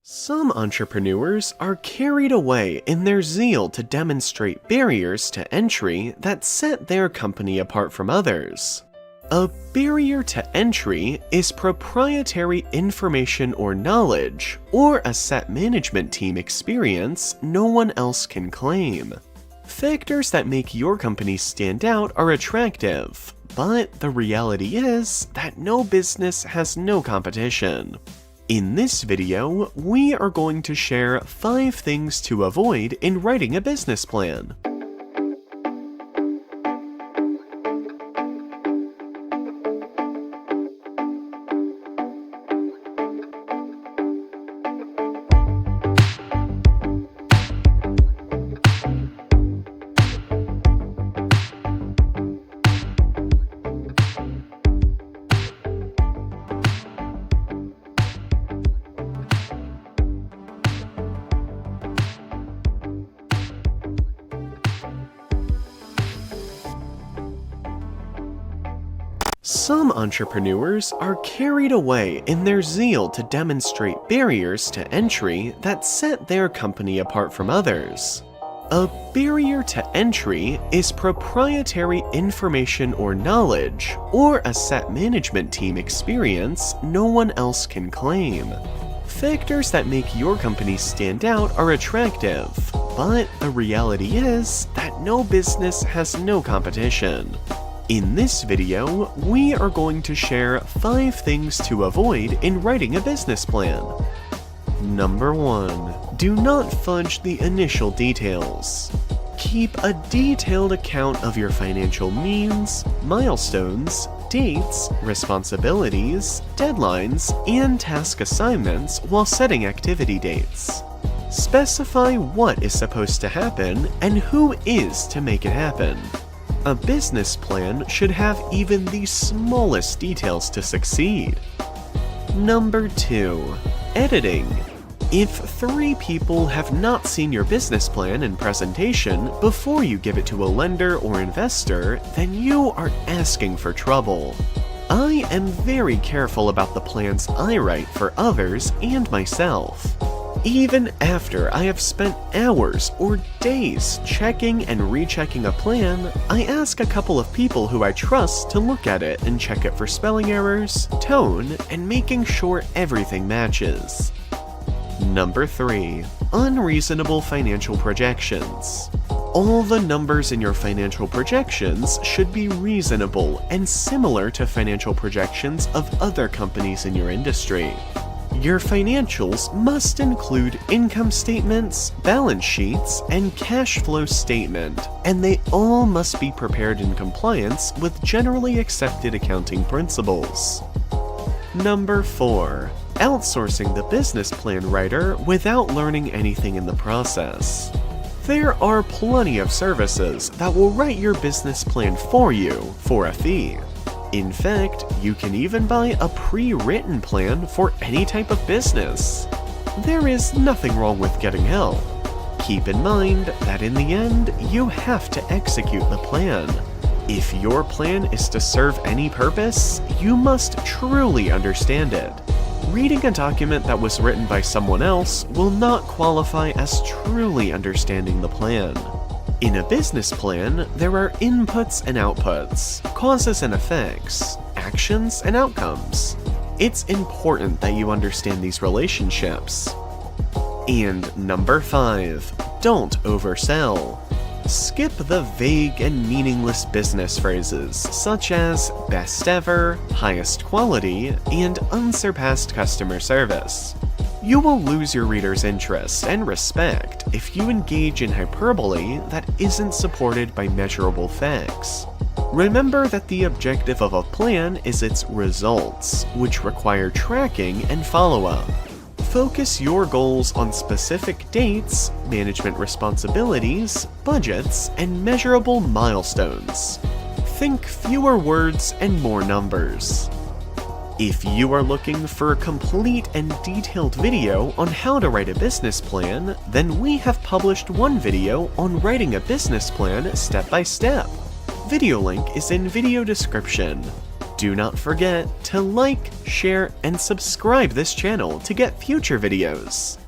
Some entrepreneurs are carried away in their zeal to demonstrate barriers to entry that set their company apart from others. A barrier to entry is proprietary information or knowledge, or a set management team experience no one else can claim. Factors that make your company stand out are attractive, but the reality is that no business has no competition. In this video, we are going to share 5 things to avoid in writing a business plan. Some entrepreneurs are carried away in their zeal to demonstrate barriers to entry that set their company apart from others. A barrier to entry is proprietary information or knowledge, or a set management team experience no one else can claim. Factors that make your company stand out are attractive, but the reality is that no business has no competition. In this video, we are going to share 5 things to avoid in writing a business plan. Number 1. Do not fudge the initial details. Keep a detailed account of your financial means, milestones, dates, responsibilities, deadlines, and task assignments while setting activity dates. Specify what is supposed to happen and who is to make it happen. A business plan should have even the smallest details to succeed. Number 2. Editing. If 3 people have not seen your business plan and presentation before you give it to a lender or investor, then you are asking for trouble. I am very careful about the plans I write for others and myself. Even after I have spent hours or days checking and rechecking a plan, I ask a couple of people who I trust to look at it and check it for spelling errors, tone, and making sure everything matches. Number 3. Unreasonable financial projections. All the numbers in your financial projections should be reasonable and similar to financial projections of other companies in your industry. Your financials must include income statements, balance sheets, and cash flow statement, and they all must be prepared in compliance with generally accepted accounting principles. Number 4. Outsourcing the business plan writer without learning anything in the process. There are plenty of services that will write your business plan for you for a fee. In fact, you can even buy a pre-written plan for any type of business. There is nothing wrong with getting help. Keep in mind that in the end, you have to execute the plan. If your plan is to serve any purpose, you must truly understand it. Reading a document that was written by someone else will not qualify as truly understanding the plan. In a business plan, there are inputs and outputs, causes and effects, actions and outcomes. It's important that you understand these relationships. And number 5, don't oversell. Skip the vague and meaningless business phrases such as best ever, highest quality, and unsurpassed customer service. You will lose your reader's interest and respect if you engage in hyperbole that isn't supported by measurable facts. Remember that the objective of a plan is its results, which require tracking and follow-up. Focus your goals on specific dates, management responsibilities, budgets, and measurable milestones. Think fewer words and more numbers. If you are looking for a complete and detailed video on how to write a business plan, then we have published one video on writing a business plan step by step. Video link is in video description. Do not forget to like, share, and subscribe this channel to get future videos.